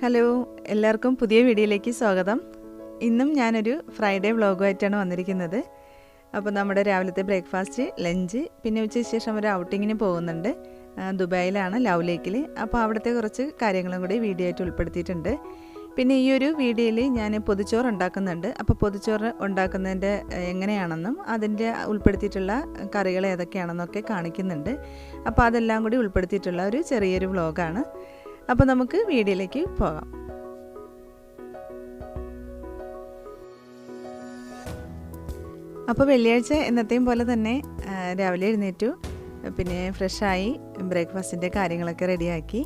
Hello, എല്ലാവർക്കും പുതിയ വീഡിയോയിലേക്ക് സ്വാഗതം. ഇന്നും ഞാനൊരു ഫ്രൈഡേ വ്ളോഗുമായിട്ടാണ് വന്നിരിക്കുന്നത്. അപ്പോൾ നമ്മുടെ രാവിലത്തെ ബ്രേക്ക്ഫാസ്റ്റ്, ലഞ്ച്, പിന്നെ ഉച്ചയ്ക്ക് ശേഷം ഒരു ഔട്ടിങ്ങിന് പോകുന്നുണ്ട്. ദുബായിലാണ്, ലവ് ലേക്കിൽ. അപ്പോൾ അവിടുത്തെ കുറച്ച് കാര്യങ്ങളും കൂടി വീഡിയോ ആയിട്ട് ഉൾപ്പെടുത്തിയിട്ടുണ്ട്. പിന്നെ ഈ ഒരു വീഡിയോയിൽ ഞാൻ പൊതിച്ചോറ് ഉണ്ടാക്കുന്നുണ്ട്. അപ്പോൾ പൊതിച്ചോറ് ഉണ്ടാക്കുന്നതിൻ്റെ എങ്ങനെയാണെന്നും അതിൻ്റെ ഉൾപ്പെടുത്തിയിട്ടുള്ള കറികൾ ഏതൊക്കെയാണെന്നൊക്കെ കാണിക്കുന്നുണ്ട്. അപ്പോൾ അതെല്ലാം കൂടി ഉൾപ്പെടുത്തിയിട്ടുള്ള ഒരു ചെറിയൊരു വ്ളോഗാണ്. അപ്പോൾ നമുക്ക് വീഡിയോയിലേക്ക് പോകാം. അപ്പോൾ വെള്ളിയാഴ്ച എന്നത്തെയും പോലെ തന്നെ രാവിലെ എഴുന്നേറ്റു, പിന്നെ ഫ്രഷായി ബ്രേക്ക്ഫാസ്റ്റിൻ്റെ കാര്യങ്ങളൊക്കെ റെഡിയാക്കി.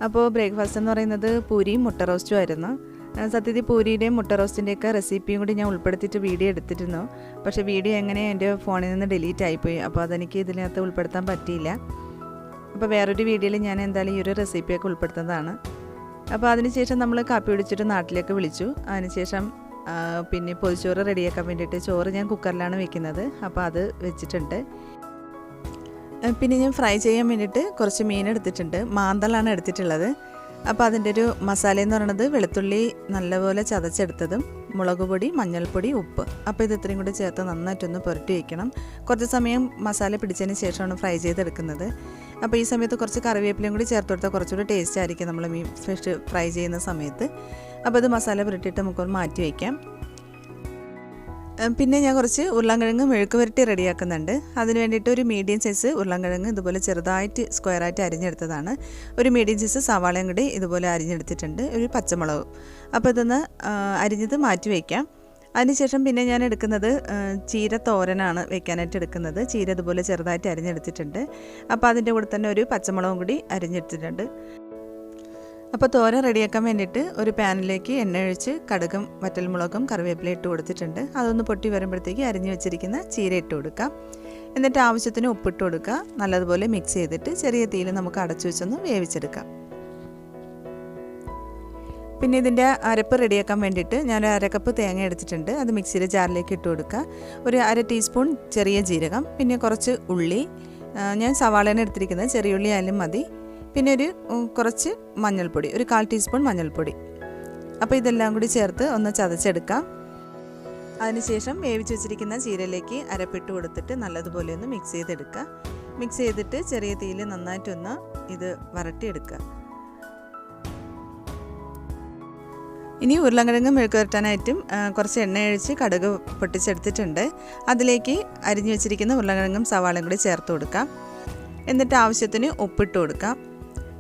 അപ്പോൾ ബ്രേക്ക്ഫാസ്റ്റ് എന്ന് പറയുന്നത് പൂരിയും മുട്ട റോസ്റ്റും ആയിരുന്നു. സത്യത്തിൽ പൂരിയുടെയും മുട്ട റോസ്റ്റിൻ്റെയൊക്കെ റെസിപ്പിയും കൂടി ഞാൻ ഉൾപ്പെടുത്തിയിട്ട് വീഡിയോ എടുത്തിരുന്നു. പക്ഷേ വീഡിയോ എങ്ങനെ എൻ്റെ ഫോണിൽ നിന്ന് ഡിലീറ്റ് ആയിപ്പോയി. അപ്പോൾ അതെനിക്ക് ഇതിനകത്ത് ഉൾപ്പെടുത്താൻ പറ്റിയില്ല. അപ്പോൾ വേറൊരു വീഡിയോയിൽ ഞാൻ എന്തായാലും ഈ ഒരു റെസിപ്പിയൊക്കെ ഉൾപ്പെടുത്തുന്നതാണ്. അപ്പോൾ അതിനുശേഷം നമ്മൾ കാപ്പി പിടിച്ചിട്ട് നാട്ടിലേക്ക് വിളിച്ചു. അതിനുശേഷം പിന്നെ പൊതിച്ചോറ് റെഡിയാക്കാൻ വേണ്ടിയിട്ട് ചോറ് ഞാൻ കുക്കറിലാണ് വെക്കുന്നത്. അപ്പോൾ അത് വെച്ചിട്ടുണ്ട്. പിന്നെ ഞാൻ ഫ്രൈ ചെയ്യാൻ വേണ്ടിയിട്ട് കുറച്ച് മീൻ എടുത്തിട്ടുണ്ട്. മാന്തളാണ് എടുത്തിട്ടുള്ളത്. അപ്പോൾ അതിൻ്റെ ഒരു മസാല എന്ന് പറയുന്നത് വെളുത്തുള്ളി നല്ലപോലെ ചതച്ചെടുത്തതും മുളക് പൊടി, മഞ്ഞൾപ്പൊടി, ഉപ്പ്. അപ്പോൾ ഇത് ഇത്രയും കൂടി ചേർത്ത് നന്നായിട്ടൊന്ന് പുരട്ടി വയ്ക്കണം. കുറച്ച് സമയം മസാല പിടിച്ചതിന് ശേഷമാണ് ഫ്രൈ ചെയ്തെടുക്കുന്നത്. അപ്പോൾ ഈ സമയത്ത് കുറച്ച് കറിവേപ്പിലയും കൂടി ചേർത്ത് കൊടുത്താൽ കുറച്ചുകൂടി ടേസ്റ്റ് ആയിരിക്കും നമ്മൾ മീൻ ഫിഷ് ഫ്രൈ ചെയ്യുന്ന സമയത്ത്. അപ്പോൾ ഇത് മസാല പുരട്ടിയിട്ട് നമുക്കൊന്ന് മാറ്റി വയ്ക്കാം. പിന്നെ ഞാൻ കുറച്ച് ഉരുളൻകിഴങ്ങ് മെഴുക്ക് പുരട്ടി റെഡിയാക്കുന്നുണ്ട്. അതിന് വേണ്ടിയിട്ട് ഒരു മീഡിയം സൈസ് ഉരുളൻകിഴങ്ങ് ഇതുപോലെ ചെറുതായിട്ട് സ്ക്വയറായിട്ട് അരിഞ്ഞെടുത്തതാണ്. ഒരു മീഡിയം സൈസ് സവാളയും കൂടി ഇതുപോലെ അരിഞ്ഞെടുത്തിട്ടുണ്ട്. ഒരു പച്ചമുളകും. അപ്പോൾ ഇതൊന്ന് അരിഞ്ഞത് മാറ്റി വയ്ക്കാം. അതിനുശേഷം പിന്നെ ഞാൻ എടുക്കുന്നത് ചീര തോരനാണ് വെക്കാനായിട്ട് എടുക്കുന്നത്. ചീര ഇതുപോലെ ചെറുതായിട്ട് അരിഞ്ഞെടുത്തിട്ടുണ്ട്. അപ്പോൾ അതിൻ്റെ കൂടെ തന്നെ ഒരു പച്ചമുളകും കൂടി അരിഞ്ഞെടുത്തിട്ടുണ്ട്. അപ്പോൾ തോരൻ റെഡിയാക്കാൻ വേണ്ടിയിട്ട് ഒരു പാനിലേക്ക് എണ്ണ ഒഴിച്ച് കടുകും വറ്റൽമുളകും കറിവേപ്പില ഇട്ട് കൊടുത്തിട്ടുണ്ട്. അതൊന്ന് പൊട്ടി വരുമ്പോഴത്തേക്ക് അരിഞ്ഞു വെച്ചിരിക്കുന്ന ചീര ഇട്ട് കൊടുക്കാം. എന്നിട്ട് ആവശ്യത്തിന് ഉപ്പിട്ട് കൊടുക്കുക. നല്ലതുപോലെ മിക്സ് ചെയ്തിട്ട് ചെറിയ തീയിൽ നമുക്ക് അടച്ചു വെച്ചൊന്ന് വേവിച്ചെടുക്കാം. പിന്നെ ഇതിൻ്റെ അരപ്പ് റെഡിയാക്കാൻ വേണ്ടിയിട്ട് ഞാൻ ഒരു അരക്കപ്പ് തേങ്ങ എടുത്തിട്ടുണ്ട്. അത് മിക്സിയുടെ ജാറിലേക്ക് ഇട്ട് കൊടുക്കുക. ഒരു 1/2 ടീസ്പൂൺ ചെറിയ ജീരകം, പിന്നെ കുറച്ച് ഉള്ളി, ഞാൻ സവാളയാണ് എടുത്തിരിക്കുന്നത്, ചെറിയ ഉള്ളി ആയാലും മതി. പിന്നെ കുറച്ച് മഞ്ഞൾപ്പൊടി, ഒരു 1/4 ടീസ്പൂൺ മഞ്ഞൾപ്പൊടി. അപ്പോൾ ഇതെല്ലാം കൂടി ചേർത്ത് ഒന്ന് ചതച്ചെടുക്കാം. അതിനുശേഷം വേവിച്ച് വെച്ചിരിക്കുന്ന ചീരയിലേക്ക് അരപ്പിട്ട് കൊടുത്തിട്ട് നല്ലതുപോലെ ഒന്ന് മിക്സ് ചെയ്തെടുക്കുക. മിക്സ് ചെയ്തിട്ട് ചെറിയ തീയിൽ നന്നായിട്ടൊന്ന് ഇത് വരട്ടിയെടുക്കുക. ഇനി ഉരുളൻകിഴങ്ങ് മെഴുക്ക് പുരട്ടാനായിട്ടും കുറച്ച് എണ്ണ ഒഴിച്ച് കടുക് പൊട്ടിച്ചെടുത്തിട്ടുണ്ട്. അതിലേക്ക് അരിഞ്ഞു വെച്ചിരിക്കുന്ന ഉരുളൻകിഴങ്ങും സവാളയും കൂടി ചേർത്ത് കൊടുക്കാം. എന്നിട്ട് ആവശ്യത്തിന് ഉപ്പിട്ട് കൊടുക്കാം.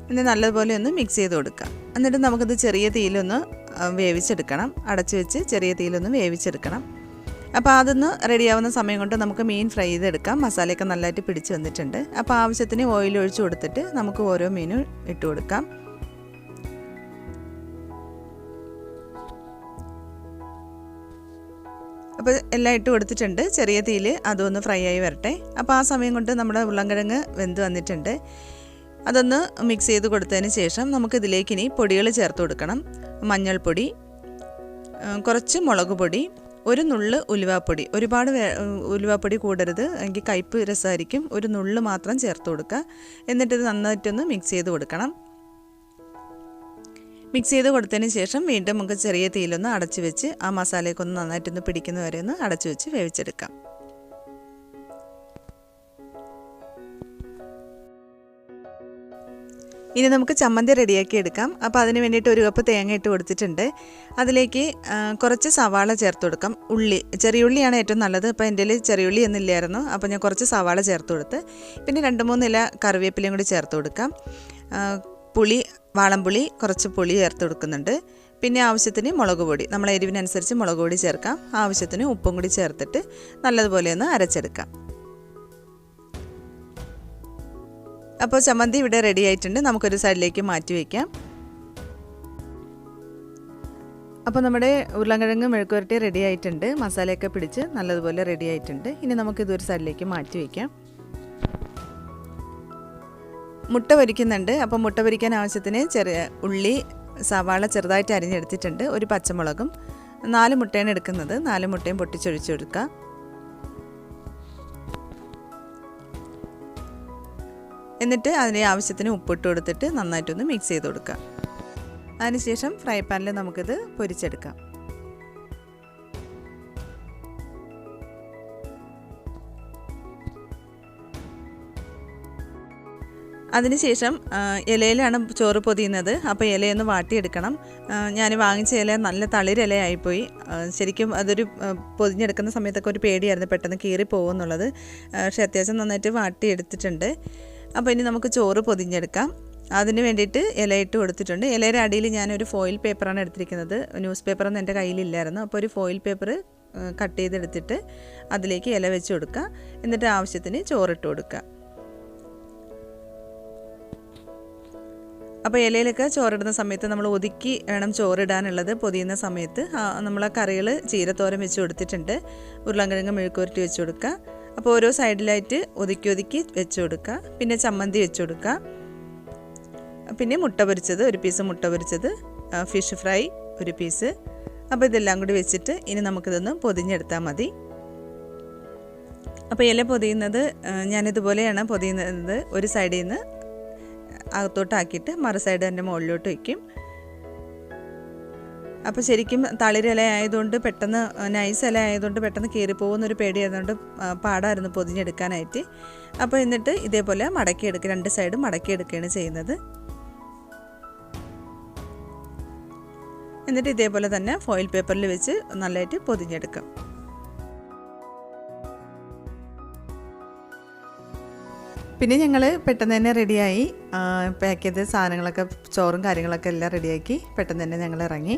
എന്നിട്ട് നല്ലതുപോലെ ഒന്ന് മിക്സ് ചെയ്ത് കൊടുക്കാം. എന്നിട്ട് നമുക്കത് ചെറിയ തീയിലൊന്ന് വേവിച്ചെടുക്കണം. അടച്ചു വെച്ച് ചെറിയ തീയിലൊന്ന് വേവിച്ചെടുക്കണം. അപ്പോൾ അതൊന്ന് റെഡിയാവുന്ന സമയം കൊണ്ട് നമുക്ക് മീൻ ഫ്രൈ ചെയ്തെടുക്കാം. മസാലയൊക്കെ നല്ലതായിട്ട് പിടിച്ച് വന്നിട്ടുണ്ട്. അപ്പോൾ ആവശ്യത്തിന് ഓയിൽ ഒഴിച്ച് കൊടുത്തിട്ട് നമുക്ക് ഓരോ മീനും ഇട്ട് കൊടുക്കാം. അപ്പോൾ എല്ലാം ഇട്ട് കൊടുത്തിട്ടുണ്ട്. ചെറിയ തീയിൽ അതൊന്ന് ഫ്രൈ ആയി വരട്ടെ. അപ്പോൾ ആ സമയം കൊണ്ട് നമ്മുടെ ഉരുളൻകിഴങ്ങ് വെന്ത് വന്നിട്ടുണ്ട്. അതൊന്ന് മിക്സ് ചെയ്ത് കൊടുത്തതിന് ശേഷം നമുക്കിതിലേക്ക് ഇനി പൊടികൾ ചേർത്ത് കൊടുക്കണം. മഞ്ഞൾപ്പൊടി, കുറച്ച് മുളക് പൊടി, ഒരു നുള്ള് ഉലുവാപ്പൊടി. ഒരുപാട് ഉലുവാപ്പൊടി കൂടരുത്, എങ്കിൽ കയ്പ്പ് രസമായിരിക്കും. ഒരു നുള്ള് മാത്രം ചേർത്ത് കൊടുക്കുക. എന്നിട്ടിത് നന്നായിട്ടൊന്ന് മിക്സ് ചെയ്ത് കൊടുക്കണം. മിക്സ് ചെയ്ത് കൊടുത്തതിന് ശേഷം വീണ്ടും നമുക്ക് ചെറിയ തീയിലൊന്ന് അടച്ചു വെച്ച് ആ മസാലയൊക്കെ ഒന്ന് നന്നായിട്ടൊന്ന് പിടിക്കുന്ന വരെ ഒന്ന് അടച്ചു വെച്ച് വേവിച്ചെടുക്കാം. ഇനി നമുക്ക് ചമ്മന്തി റെഡിയാക്കി എടുക്കാം. അപ്പോൾ അതിന് വേണ്ടിയിട്ട് 1 കപ്പ് തേങ്ങ ഇട്ട് കൊടുത്തിട്ടുണ്ട്. അതിലേക്ക് കുറച്ച് സവാള ചേർത്ത് കൊടുക്കാം. ഉള്ളി, ചെറിയ ഉള്ളിയാണ് ഏറ്റവും നല്ലത്. അപ്പോൾ എൻ്റെ കയ്യിൽ ചെറിയ ഉള്ളി എന്നില്ലായിരുന്നു. അപ്പോൾ ഞാൻ കുറച്ച് സവാള ചേർത്ത് കൊടുത്ത് പിന്നെ 2-3 ഇല കറിവേപ്പിലയും കൂടി ചേർത്ത് കൊടുക്കാം. പുളി, വാളംപുളി, കുറച്ച് പുളി ചേർത്ത് കൊടുക്കുന്നുണ്ട്. പിന്നെ ആവശ്യത്തിന് മുളക് പൊടി, നമ്മളെ എരിവിനനുസരിച്ച് മുളക് പൊടി ചേർക്കാം. ആവശ്യത്തിന് ഉപ്പും കൂടി ചേർത്തിട്ട് നല്ലതുപോലെ ഒന്ന് അരച്ചെടുക്കാം. അപ്പോൾ ചമ്മന്തി ഇവിടെ റെഡി ആയിട്ടുണ്ട്. നമുക്കൊരു സൈഡിലേക്ക് മാറ്റി വയ്ക്കാം. അപ്പോൾ നമ്മുടെ ഉരുളൻകിഴങ്ങ് മെഴുക്ക് പുരട്ടി റെഡി ആയിട്ടുണ്ട്. മസാലയൊക്കെ പിടിച്ച് നല്ലതുപോലെ റെഡി ആയിട്ടുണ്ട്. ഇനി നമുക്കിതൊരു സൈഡിലേക്ക് മാറ്റി വയ്ക്കാം. മുട്ട പൊരിക്കുന്നുണ്ട്. അപ്പോൾ മുട്ട പൊരിക്കാൻ ആവശ്യത്തിന് ചെറിയ ഉള്ളി, സവാള ചെറുതായിട്ട് അരിഞ്ഞെടുത്തിട്ടുണ്ട്. ഒരു പച്ചമുളകും, 4 മുട്ടയാണ് എടുക്കുന്നത്. 4 മുട്ടയും പൊട്ടിച്ചൊഴിച്ച് കൊടുക്കുക. എന്നിട്ട് അതിന് ആവശ്യത്തിന് ഉപ്പിട്ട് കൊടുത്തിട്ട് നന്നായിട്ടൊന്ന് മിക്സ് ചെയ്ത് കൊടുക്കുക. അതിനുശേഷം ഫ്രൈ പാനിൽ നമുക്കിത് പൊരിച്ചെടുക്കാം. അതിനുശേഷം ഇലയിലാണ് ചോറ് പൊതിയുന്നത്. അപ്പോൾ ഇലയൊന്ന് വാട്ടിയെടുക്കണം. ഞാൻ വാങ്ങിച്ച ഇല നല്ല തളിരിലയായിപ്പോയി. ശരിക്കും അതൊരു പൊതിഞ്ഞെടുക്കുന്ന സമയത്തൊക്കെ ഒരു പേടിയായിരുന്നു പെട്ടെന്ന് കീറി പോകുമെന്നുള്ളത്. പക്ഷേ അത്യാവശ്യം നന്നായിട്ട് വാട്ടിയെടുത്തിട്ടുണ്ട്. അപ്പോൾ ഇനി നമുക്ക് ചോറ് പൊതിഞ്ഞെടുക്കാം. അതിന് വേണ്ടിയിട്ട് ഇലയിട്ട് കൊടുത്തിട്ടുണ്ട്. ഇലയുടെ അടിയിൽ ഞാനൊരു ഫോയിൽ പേപ്പറാണ് എടുത്തിരിക്കുന്നത്. ന്യൂസ് പേപ്പറൊന്നും എൻ്റെ കയ്യിലില്ലായിരുന്നു. അപ്പോൾ ഒരു ഫോയിൽ പേപ്പർ കട്ട് ചെയ്തെടുത്തിട്ട് അതിലേക്ക് ഇല വെച്ച് കൊടുക്കുക. എന്നിട്ട് ആവശ്യത്തിന് ചോറിട്ട് കൊടുക്കുക. അപ്പോൾ ഇലയിലൊക്കെ ചോറിടുന്ന സമയത്ത് നമ്മൾ ഒതുക്കി വേണം ചോറിടാനുള്ളത്. പൊതിയുന്ന സമയത്ത് നമ്മൾ ആ കറികൾ ചീരത്തോരൻ വെച്ച് കൊടുത്തിട്ടുണ്ട്. ഉരുളൻകിഴങ്ങ് മെഴുക്കുവരട്ടി വെച്ച് കൊടുക്കുക. അപ്പോൾ ഓരോ സൈഡിലായിട്ട് ഒതുക്കി വെച്ച് കൊടുക്കുക. പിന്നെ ചമ്മന്തി വെച്ച് കൊടുക്കുക. പിന്നെ മുട്ട പൊരിച്ചത്, ഒരു പീസ് മുട്ട പൊരിച്ചത്, ഫിഷ് ഫ്രൈ ഒരു പീസ്. അപ്പോൾ ഇതെല്ലാം കൂടി വെച്ചിട്ട് ഇനി നമുക്കിതൊന്ന് പൊതിഞ്ഞെടുത്താൽ മതി. അപ്പോൾ ഇല പൊതിയുന്നത് ഞാനിതുപോലെയാണ് പൊതിയുന്നത്. ഒരു സൈഡിൽ നിന്ന് അകത്തോട്ടാക്കിയിട്ട് മറു സൈഡ് എൻ്റെ മുകളിലോട്ട് വയ്ക്കും. അപ്പോൾ ശരിക്കും തളിരില ആയതുകൊണ്ട് പെട്ടെന്ന് നൈസ് ഇല ആയതുകൊണ്ട് പെട്ടെന്ന് കീറിപ്പോകുന്നൊരു പേടിയായതുകൊണ്ട് പാടായിരുന്നു പൊതിഞ്ഞെടുക്കാനായിട്ട്. അപ്പോൾ എന്നിട്ട് ഇതേപോലെ മടക്കിയെടുക്കുക, രണ്ട് സൈഡും മടക്കിയെടുക്കുകയാണ് ചെയ്യുന്നത്. എന്നിട്ട് ഇതേപോലെ തന്നെ ഫോയിൽ പേപ്പറിൽ വെച്ച് നല്ലതായിട്ട് പൊതിഞ്ഞെടുക്കാം. പിന്നെ ഞങ്ങൾ പെട്ടെന്ന് തന്നെ റെഡിയായി. പാക്ക് ചെയ്ത സാധനങ്ങളൊക്കെ, ചോറും കാര്യങ്ങളൊക്കെ എല്ലാം റെഡിയാക്കി പെട്ടെന്ന് തന്നെ ഞങ്ങൾ ഇറങ്ങി.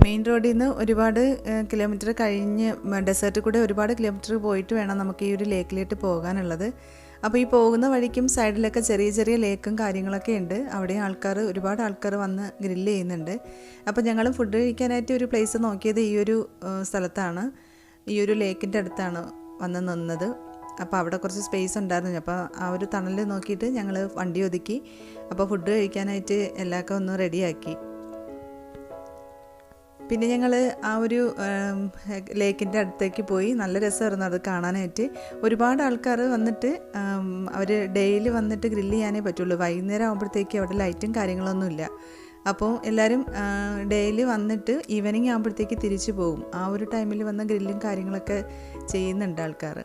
മെയിൻ റോഡിൽ നിന്ന് ഒരുപാട് കിലോമീറ്റർ കഴിഞ്ഞ് ഡെസേർട്ടിൽ കൂടെ ഒരുപാട് കിലോമീറ്റർ പോയിട്ട് വേണം നമുക്ക് ഈ ഒരു ലേക്കിലേക്ക് പോകാനുള്ളത്. അപ്പോൾ ഈ പോകുന്ന വഴിക്കും സൈഡിലൊക്കെ ചെറിയ ചെറിയ ലേക്കും കാര്യങ്ങളൊക്കെ ഉണ്ട്. അവിടെ ഒരുപാട് ആൾക്കാർ വന്ന് ഗ്രില്ല് ചെയ്യുന്നുണ്ട്. അപ്പോൾ ഞങ്ങൾ ഫുഡ് കഴിക്കാനായിട്ട് ഒരു പ്ലേസ് നോക്കിയത് ഈ ഒരു സ്ഥലത്താണ്, ഈ ഒരു ലേക്കിൻ്റെ അടുത്താണ് വന്ന് നിന്നത്. അപ്പോൾ അവിടെ കുറച്ച് സ്പേസ് ഉണ്ടായിരുന്നു. അപ്പോൾ ആ ഒരു തണൽ നോക്കിയിട്ട് ഞങ്ങൾ വണ്ടി ഒതുക്കി. അപ്പോൾ ഫുഡ് കഴിക്കാനായിട്ട് എല്ലാവർക്കും ഒന്ന് റെഡിയാക്കി. പിന്നെ ഞങ്ങൾ ആ ഒരു ലേക്കിൻ്റെ അടുത്തേക്ക് പോയി. നല്ല രസമായിരുന്നു അത് കാണാനായിട്ട്. ഒരുപാട് ആൾക്കാർ വന്നിട്ട് അവർ ഡെയിലി വന്നിട്ട് ഗ്രില്ല് ചെയ്യാനേ പറ്റുള്ളൂ. വൈകുന്നേരം ആകുമ്പോഴത്തേക്ക് അവിടെ ലൈറ്റും കാര്യങ്ങളൊന്നുമില്ല. അപ്പോൾ എല്ലാവരും ഡെയിലി വന്നിട്ട് ഈവനിങ് ആകുമ്പോഴത്തേക്ക് തിരിച്ചു പോകും. ആ ഒരു ടൈമിൽ വന്ന് ഗ്രില്ലും കാര്യങ്ങളൊക്കെ ചെയ്യുന്നുണ്ട് ആൾക്കാർ.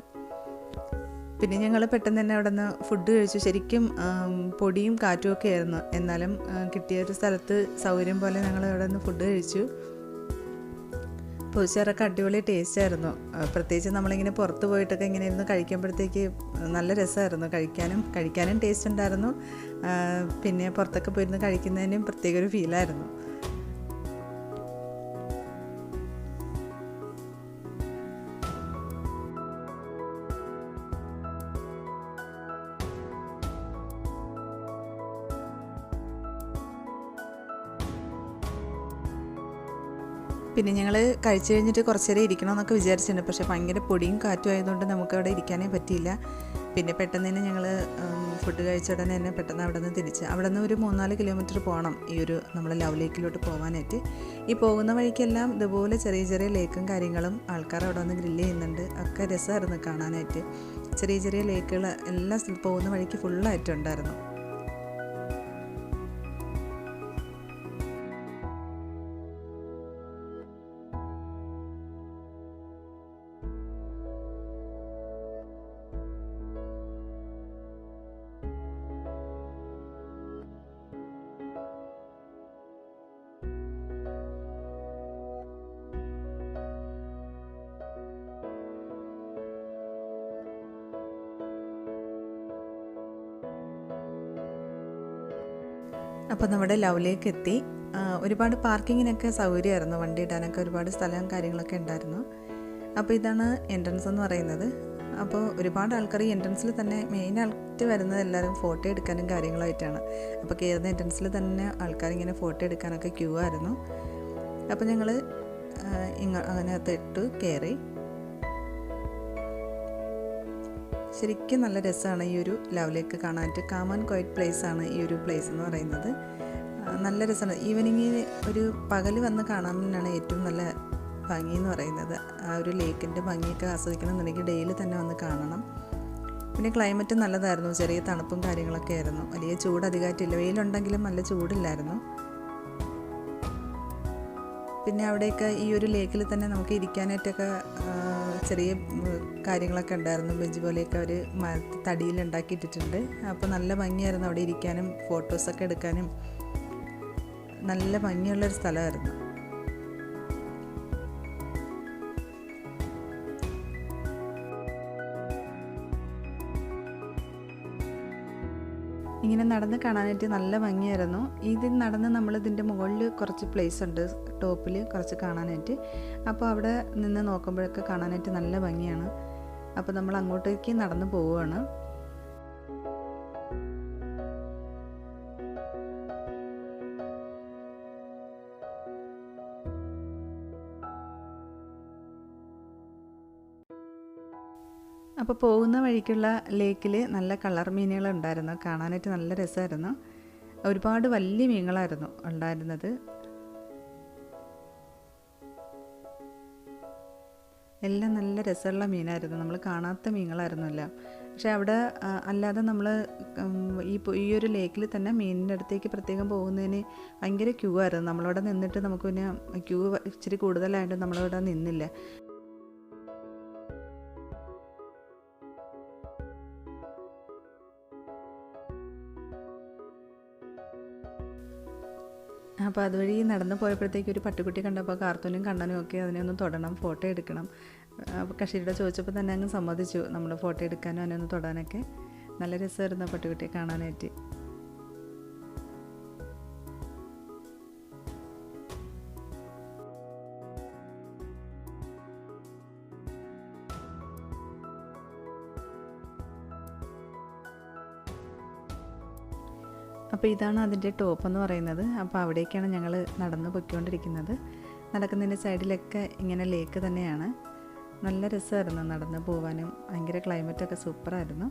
പിന്നെ ഞങ്ങൾ പെട്ടെന്ന് തന്നെ അവിടെ നിന്ന് ഫുഡ് കഴിച്ചു. ശരിക്കും പൊടിയും കാറ്റും ഒക്കെ ആയിരുന്നു. എന്നാലും കിട്ടിയൊരു സ്ഥലത്ത് സൗകര്യം പോലെ ഞങ്ങൾ അവിടെ നിന്ന് ഫുഡ് കഴിച്ചു. പൊതിച്ചോറൊക്കെ അടിപൊളി ടേസ്റ്റ് ആയിരുന്നു. പ്രത്യേകിച്ച് നമ്മളിങ്ങനെ പുറത്ത് പോയിട്ടൊക്കെ ഇങ്ങനെ ഇരുന്ന് കഴിക്കുമ്പോഴത്തേക്ക് നല്ല രസമായിരുന്നു. കഴിക്കാനും ടേസ്റ്റ് ഉണ്ടായിരുന്നു. പിന്നെ പുറത്തൊക്കെ പോയിരുന്ന് കഴിക്കുന്നതിനും പ്രത്യേക ഒരു ഫീലായിരുന്നു. പിന്നെ ഞങ്ങൾ കഴിച്ചു കഴിഞ്ഞിട്ട് കുറച്ച് നേരം ഇരിക്കണമെന്നൊക്കെ വിചാരിച്ചിട്ടുണ്ട്. പക്ഷേ ഭയങ്കര പൊടിയും കാറ്റും ആയതുകൊണ്ട് നമുക്കവിടെ ഇരിക്കാനേ പറ്റിയില്ല. പിന്നെ പെട്ടെന്ന് തന്നെ ഞങ്ങൾ ഫുഡ് കഴിച്ച ഉടനെ തന്നെ പെട്ടെന്ന് അവിടെ നിന്ന് ഒരു 3-4 കിലോമീറ്റർ പോകണം ഈ ഒരു നമ്മളെ ലവ് ലേക്കിലോട്ട് പോകാനായിട്ട്. ഈ പോകുന്ന വഴിക്കെല്ലാം ഇതുപോലെ ചെറിയ ചെറിയ ലേക്കും കാര്യങ്ങളും ആൾക്കാർ അവിടെ വന്ന് ഗ്രില്ല് ചെയ്യുന്നുണ്ട്. ഒക്കെ രസമായിരുന്നു കാണാനായിട്ട്. ചെറിയ ചെറിയ ലേക്കുകൾ എല്ലാം പോകുന്ന വഴിക്ക് ഫുള്ളായിട്ടുണ്ടായിരുന്നു. അപ്പോൾ നമ്മുടെ ലവിലേക്ക് എത്തി. ഒരുപാട് പാർക്കിങ്ങിനൊക്കെ സൗകര്യമായിരുന്നു. വണ്ടി ഇടാനൊക്കെ ഒരുപാട് സ്ഥലവും കാര്യങ്ങളൊക്കെ ഉണ്ടായിരുന്നു. അപ്പോൾ ഇതാണ് എൻട്രൻസ് എന്ന് പറയുന്നത്. അപ്പോൾ ഒരുപാട് ആൾക്കാർ ഈ എൻട്രൻസിൽ തന്നെ മെയിനായിട്ട് വരുന്നത് എല്ലാവരും ഫോട്ടോ എടുക്കാനും കാര്യങ്ങളായിട്ടാണ്. അപ്പോൾ കയറുന്ന എൻട്രൻസിൽ തന്നെ ആൾക്കാരിങ്ങനെ ഫോട്ടോ എടുക്കാനൊക്കെ ക്യൂ ആയിരുന്നു. അപ്പോൾ ഞങ്ങൾ അതിനകത്ത് ഇട്ട് കയറി. ശരിക്കും നല്ല രസമാണ് ഈ ഒരു ലവ് ലേക്ക് കാണാനായിട്ട്. കാം ആൻഡ് ക്വയറ്റ് പ്ലേസ് ആണ് ഈ ഒരു പ്ലേസ് എന്ന് പറയുന്നത്. നല്ല രസമാണ്. ഈവനിങ്ങിന് ഒരു പകൽ വന്ന് കാണാൻ തന്നെയാണ് ഏറ്റവും നല്ല ഭംഗി എന്ന് പറയുന്നത്. ആ ഒരു ലേക്കിൻ്റെ ഭംഗിയൊക്കെ ആസ്വദിക്കണമെന്നുണ്ടെങ്കിൽ ഡെയിലി തന്നെ വന്ന് കാണണം. പിന്നെ ക്ലൈമറ്റ് നല്ലതായിരുന്നു, ചെറിയ തണുപ്പും കാര്യങ്ങളൊക്കെ ആയിരുന്നു. വലിയ ചൂട് അധികമായിട്ടില്ല, വെയിലുണ്ടെങ്കിലും നല്ല ചൂടില്ലായിരുന്നു. പിന്നെ അവിടെയൊക്കെ ഈ ഒരു ലേക്കിൽ തന്നെ നമുക്ക് ഇരിക്കാനായിട്ടൊക്കെ ചെറിയ കാര്യങ്ങളൊക്കെ ഉണ്ടായിരുന്നു. ബെഞ്ച് പോലെയൊക്കെ അവർ തടിയിൽ ഉണ്ടാക്കിയിട്ടിട്ടുണ്ട്. അപ്പോൾ നല്ല ഭംഗിയായിരുന്നു അവിടെ ഇരിക്കാനും ഫോട്ടോസൊക്കെ എടുക്കാനും. നല്ല ഭംഗിയുള്ളൊരു സ്ഥലമായിരുന്നു. ഇങ്ങനെ നടന്ന് കാണാനായിട്ട് നല്ല ഭംഗിയായിരുന്നു. ഇതിൽ നടന്ന് നമ്മളിതിൻ്റെ മുകളിൽ കുറച്ച് പ്ലേസ് ഉണ്ട്, ടോപ്പിൽ കുറച്ച് കാണാനായിട്ട്. അപ്പോൾ അവിടെ നിന്ന് നോക്കുമ്പോഴൊക്കെ കാണാനായിട്ട് നല്ല ഭംഗിയാണ്. അപ്പോൾ നമ്മൾ അങ്ങോട്ടേക്ക് നടന്ന് പോവുകയാണ്. അപ്പോൾ പോകുന്ന വഴിക്കുള്ള ലേക്കിൽ നല്ല കളർ മീനുകളുണ്ടായിരുന്നു, കാണാനായിട്ട് നല്ല രസമായിരുന്നു. ഒരുപാട് വലിയ മീനുകളായിരുന്നു ഉണ്ടായിരുന്നത്. എല്ലാം നല്ല രസമുള്ള മീനായിരുന്നു, നമ്മൾ കാണാത്ത മീനുകളായിരുന്നു എല്ലാം. പക്ഷെ അവിടെ അല്ലാതെ നമ്മൾ ഈ ഒരു ലേക്കിൽ തന്നെ മീനിൻ്റെ അടുത്തേക്ക് പ്രത്യേകം പോകുന്നതിന് ഭയങ്കര ക്യൂ ആയിരുന്നു. നമ്മളവിടെ നിന്നിട്ട് നമുക്ക് പിന്നെ ക്യൂ ഇച്ചിരി കൂടുതലായിട്ട് നമ്മളവിടെ നിന്നില്ല. അപ്പോൾ അതുവഴി നടന്നു പോയപ്പോഴത്തേക്ക് ഒരു പട്ടിക്കുട്ടി കണ്ടപ്പോൾ കാർത്തൂനും കണ്ണനും ഒക്കെ അതിനെ ഒന്ന് തൊടണം, ഫോട്ടോ എടുക്കണം. അപ്പോൾ കഷീരുടെ ചോദിച്ചപ്പോൾ തന്നെ അങ്ങ് സമ്മതിച്ചു നമ്മൾ ഫോട്ടോ എടുക്കാനും അതിനെ ഒന്ന് തൊടാനൊക്കെ. നല്ല രസമായിരുന്നു പട്ടിക്കുട്ടിയെ കാണാനായിട്ട്. അപ്പോൾ ഇതാണ് അതിൻ്റെ ടോപ്പ് എന്ന് പറയുന്നത്. അപ്പോൾ അവിടേക്കാണ് ഞങ്ങൾ നടന്ന് പൊയ്ക്കൊണ്ടിരിക്കുന്നത്. നടക്കുന്നതിൻ്റെ സൈഡിലൊക്കെ ഇങ്ങനെ ലേക്ക് തന്നെയാണ്. നല്ല രസമായിരുന്നു നടന്ന് പോകാനും. ഭയങ്കര ക്ലൈമറ്റൊക്കെ സൂപ്പറായിരുന്നു.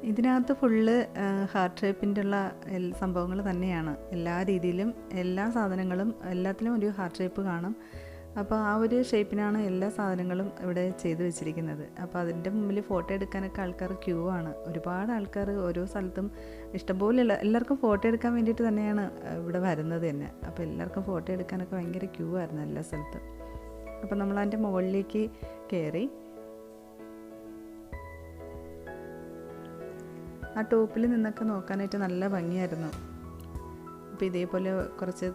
ഇതിനകത്ത് ഫുള്ള് ഹാർട്ട് ഷേപ്പിൻ്റെ ഉള്ള സംഭവങ്ങൾ തന്നെയാണ്. എല്ലാ രീതിയിലും എല്ലാ സാധനങ്ങളും എല്ലാത്തിലും ഒരു ഹാർട്ട് ഷേപ്പ് കാണും. അപ്പോൾ ആ ഒരു ഷേപ്പിനാണ് എല്ലാ സാധനങ്ങളും ഇവിടെ ചെയ്തു വെച്ചിരിക്കുന്നത്. അപ്പോൾ അതിൻ്റെ മുമ്പിൽ ഫോട്ടോ എടുക്കാനൊക്കെ ആൾക്കാർ ക്യൂ ആണ്. ഒരുപാട് ആൾക്കാർ ഓരോ സ്ഥലത്തും ഇഷ്ടംപോലെ എല്ലാവർക്കും ഫോട്ടോ എടുക്കാൻ വേണ്ടിയിട്ട് തന്നെയാണ് ഇവിടെ വരുന്നത് തന്നെ. അപ്പോൾ എല്ലാവർക്കും ഫോട്ടോ എടുക്കാനൊക്കെ ഭയങ്കര ക്യൂ ആയിരുന്നു എല്ലാ സ്ഥലത്തും. അപ്പോൾ നമ്മൾ അതിൻ്റെ മുകളിലേക്ക് കയറി. ആ ടോപ്പിൽ നിന്നൊക്കെ നോക്കാനായിട്ട് നല്ല ഭംഗിയായിരുന്നു. അപ്പോൾ ഇതേപോലെ കുറച്ച്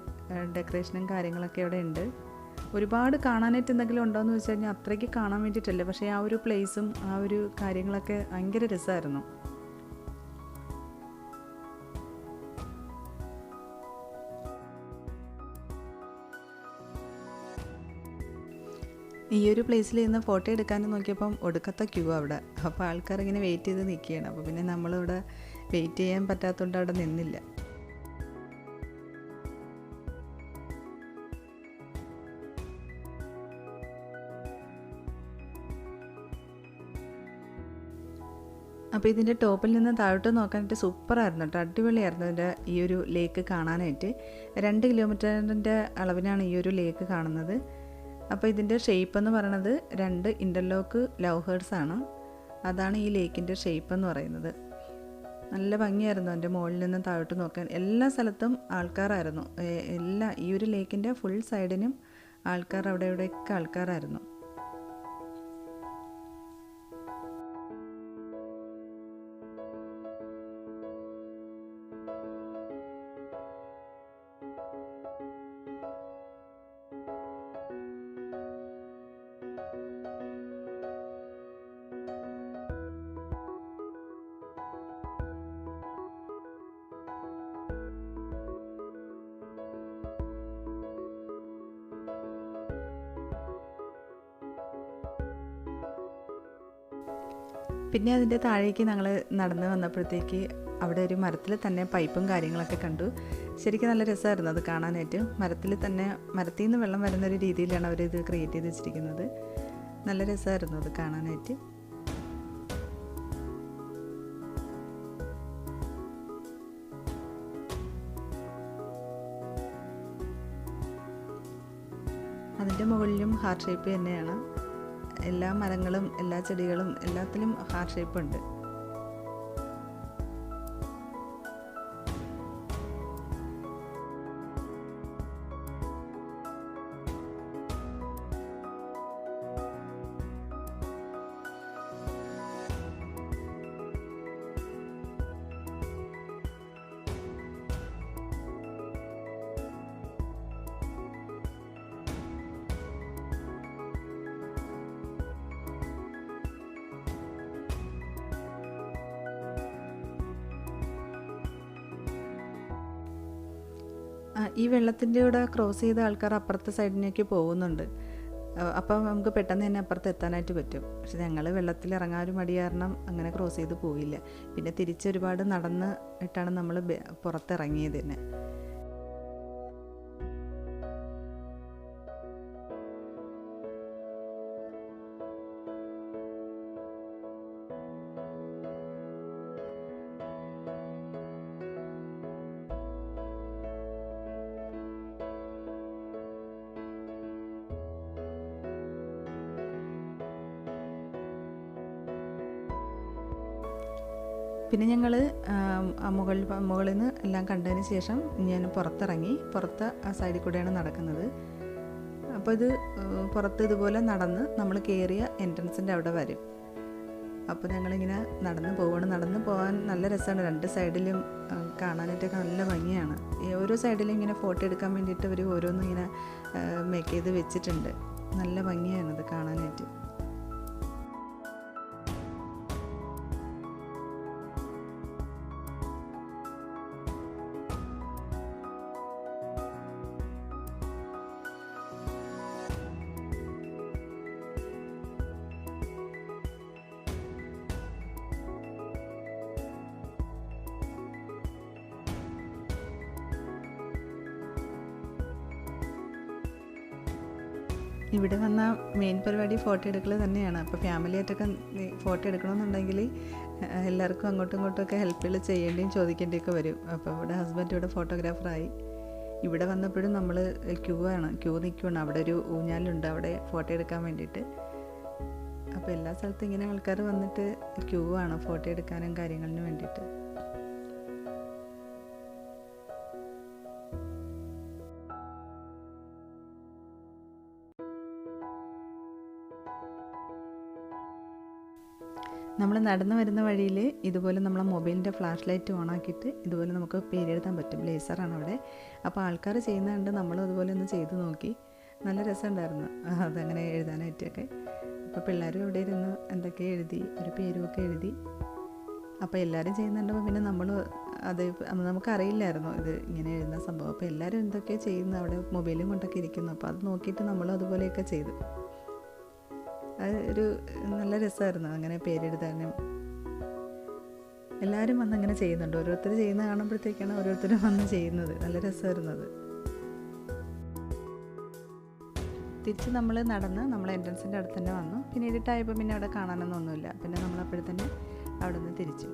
ഡെക്കറേഷനും കാര്യങ്ങളൊക്കെ ഇവിടെ ഉണ്ട്. ഒരുപാട് കാണാനായിട്ട് എന്തെങ്കിലും ഉണ്ടോ എന്ന് വെച്ച് കഴിഞ്ഞാൽ അത്രയ്ക്ക് കാണാൻ വേണ്ടിയിട്ടല്ലേ, പക്ഷേ ആ ഒരു പ്ലേസും ആ ഒരു കാര്യങ്ങളൊക്കെ ഭയങ്കര രസമായിരുന്നു. ഈ ഒരു പ്ലേസിൽ നിന്ന് ഫോട്ടോ എടുക്കാനും നോക്കിയപ്പം ഒടുക്കത്തെ ക്യൂ അവിടെ. അപ്പോൾ ആൾക്കാർ ഇങ്ങനെ വെയിറ്റ് ചെയ്ത് നിൽക്കുകയാണ്. അപ്പോൾ പിന്നെ നമ്മളിവിടെ വെയിറ്റ് ചെയ്യാൻ പറ്റാത്തതുകൊണ്ട് അവിടെ നിന്നില്ല. അപ്പോൾ ഇതിൻ്റെ ടോപ്പിൽ നിന്ന് താഴോട്ട് നോക്കാനായിട്ട് സൂപ്പറായിരുന്നു കേട്ടോ, അടിപൊളിയായിരുന്നു ഇതിൻ്റെ ഈ ഒരു ലേക്ക് കാണാനായിട്ട്. 2 കിലോമീറ്ററിൻ്റെ അളവിനാണ് ഈ ഒരു ലേക്ക് കാണുന്നത്. അപ്പോൾ ഇതിൻ്റെ ഷേപ്പ് എന്ന് പറയുന്നത് 2 ഇൻ്റർലോക്ക് ലവ് ഹേർട്സ് ആണ്. അതാണ് ഈ ലേക്കിൻ്റെ ഷേപ്പ് എന്ന് പറയുന്നത്. നല്ല ഭംഗിയായിരുന്നു അതിൻ്റെ മുകളിൽ നിന്ന് താഴോട്ട് നോക്കാൻ. എല്ലാ സ്ഥലത്തും ആൾക്കാരായിരുന്നു. ഈ ഒരു ലേക്കിൻ്റെ ഫുൾ സൈഡിനും ആൾക്കാർ, അവിടെ ഇവിടെയൊക്കെ ആൾക്കാരായിരുന്നു. പിന്നെ അതിൻ്റെ താഴേക്ക് ഞങ്ങൾ നടന്ന് വന്നപ്പോഴത്തേക്ക് അവിടെ ഒരു മരത്തിൽ തന്നെ പൈപ്പും കാര്യങ്ങളൊക്കെ കണ്ടു. ശരിക്കും നല്ല രസമായിരുന്നു അത് കാണാനായിട്ട്. മരത്തിൽ നിന്ന് വെള്ളം വരുന്നൊരു രീതിയിലാണ് അവരിത് ക്രിയേറ്റ് ചെയ്ത് വെച്ചിരിക്കുന്നത്. നല്ല രസമായിരുന്നു അത് കാണാനായിട്ട്. അതിൻ്റെ മുകളിലും ഹാർട്ട് ഷേപ്പ് തന്നെയാണ്. എല്ലാ മരങ്ങളും എല്ലാ ചെടികളും എല്ലാത്തിലും ഹാർട്ട് ഷേപ്പ് ഉണ്ട്. ഈ വെള്ളത്തിൻ്റെ കൂടെ ക്രോസ് ചെയ്ത ആൾക്കാർ അപ്പുറത്തെ സൈഡിലേക്ക് പോകുന്നുണ്ട്. അപ്പോൾ നമുക്ക് പെട്ടെന്ന് തന്നെ അപ്പുറത്ത് എത്താനായിട്ട് പറ്റും. പക്ഷെ ഞങ്ങൾ വെള്ളത്തിൽ ഇറങ്ങാൻ ഒരു മടി കാരണം അങ്ങനെ ക്രോസ് ചെയ്ത് പോയില്ല. പിന്നെ തിരിച്ചൊരുപാട് നടന്ന് ഇട്ടാണ് നമ്മൾ പുറത്തിറങ്ങിയത് തന്നെ. പിന്നെ ഞങ്ങൾ മുകളിൽ നിന്ന് എല്ലാം കണ്ടതിന് ശേഷം ഞാൻ പുറത്തിറങ്ങി. പുറത്ത് ആ സൈഡിൽ കൂടെയാണ് നടക്കുന്നത്. അപ്പോൾ ഇത് പുറത്ത് ഇതുപോലെ നടന്ന് നമ്മൾ കയറിയ എൻട്രൻസിൻ്റെ അവിടെ വരും. അപ്പോൾ ഞങ്ങളിങ്ങനെ നടന്ന് പോകാൻ നല്ല രസമാണ്. രണ്ട് സൈഡിലും കാണാനായിട്ടൊക്കെ നല്ല ഭംഗിയാണ്. ഓരോ സൈഡിലും ഇങ്ങനെ ഫോട്ടോ എടുക്കാൻ വേണ്ടിയിട്ട് അവർ ഓരോന്നും ഇങ്ങനെ മേക്ക് ചെയ്ത് വെച്ചിട്ടുണ്ട്. നല്ല ഭംഗിയാണത് കാണാനായിട്ട്. ഇവിടെ വന്ന മെയിൻ പരിപാടി ഫോട്ടോ എടുക്കൽ തന്നെയാണ്. അപ്പോൾ ഫാമിലിയായിട്ടൊക്കെ ഫോട്ടോ എടുക്കണമെന്നുണ്ടെങ്കിൽ എല്ലാവർക്കും അങ്ങോട്ടും ഇങ്ങോട്ടുമൊക്കെ ഹെൽപ്പുകൾ ചെയ്യേണ്ടിയും ചോദിക്കേണ്ടിയൊക്കെ വരും. അപ്പോൾ ഇവിടെ ഹസ്ബൻഡ് ഇവിടെ ഫോട്ടോഗ്രാഫറായി. ഇവിടെ വന്നപ്പോഴും നമ്മൾ ക്യൂ നിൽക്കുകയാണ്. അവിടെ ഒരു ഊഞ്ഞാലുണ്ട്, അവിടെ ഫോട്ടോ എടുക്കാൻ വേണ്ടിയിട്ട്. അപ്പോൾ എല്ലാ സ്ഥലത്തും ഇങ്ങനെ ആൾക്കാർ വന്നിട്ട് ക്യൂ ആണ് ഫോട്ടോ എടുക്കാനും കാര്യങ്ങളിനും വേണ്ടിയിട്ട്. നമ്മൾ നടന്നു വരുന്ന വഴിയിൽ ഇതുപോലെ നമ്മളെ മൊബൈലിൻ്റെ ഫ്ലാഷ് ലൈറ്റ് ഓൺ ആക്കിയിട്ട് ഇതുപോലെ നമുക്ക് പേരെഴുതാൻ പറ്റും. ലേസറാണ് അവിടെ. അപ്പോൾ ആൾക്കാർ ചെയ്യുന്നത് കണ്ട് നമ്മളും അതുപോലെ ഒന്ന് ചെയ്ത് നോക്കി. നല്ല രസമുണ്ടായിരുന്നു അതങ്ങനെ എഴുതാനായിട്ടൊക്കെ. അപ്പോൾ പിള്ളേരും ഇവിടെ ഇരുന്ന് എന്തൊക്കെ എഴുതി, ഒരു പേരുമൊക്കെ എഴുതി. അപ്പോൾ എല്ലാവരും ചെയ്യുന്നുണ്ടപ്പോൾ പിന്നെ നമ്മൾ അത് നമുക്കറിയില്ലായിരുന്നു ഇത് ഇങ്ങനെ എഴുതുന്ന സംഭവം. അപ്പോൾ എല്ലാവരും എന്തൊക്കെ ചെയ്യുന്നു, അവിടെ മൊബൈലും കൊണ്ടൊക്കെ ഇരിക്കുന്നു. അപ്പോൾ അത് നോക്കിയിട്ട് നമ്മളും അതുപോലെയൊക്കെ ചെയ്തു. അത് ഒരു നല്ല രസമായിരുന്നു അങ്ങനെ പേരെഴുതാനും. എല്ലാവരും വന്ന് അങ്ങനെ ചെയ്യുന്നുണ്ട്. ഓരോരുത്തർ ചെയ്യുന്നത് കാണുമ്പോഴത്തേക്കാണ് ഓരോരുത്തരും വന്ന് ചെയ്യുന്നത്. നല്ല രസമായിരുന്നത്. തിരിച്ച് നമ്മൾ നടന്ന് നമ്മൾ എൻട്രൻസിൻ്റെ അടുത്ത് തന്നെ വന്നു. പിന്നെ ഇരുട്ടായപ്പോൾ പിന്നെ അവിടെ കാണാനൊന്നുമില്ല. പിന്നെ നമ്മൾ അപ്പോഴത്തന്നെ അവിടെ നിന്ന് തിരിച്ചു.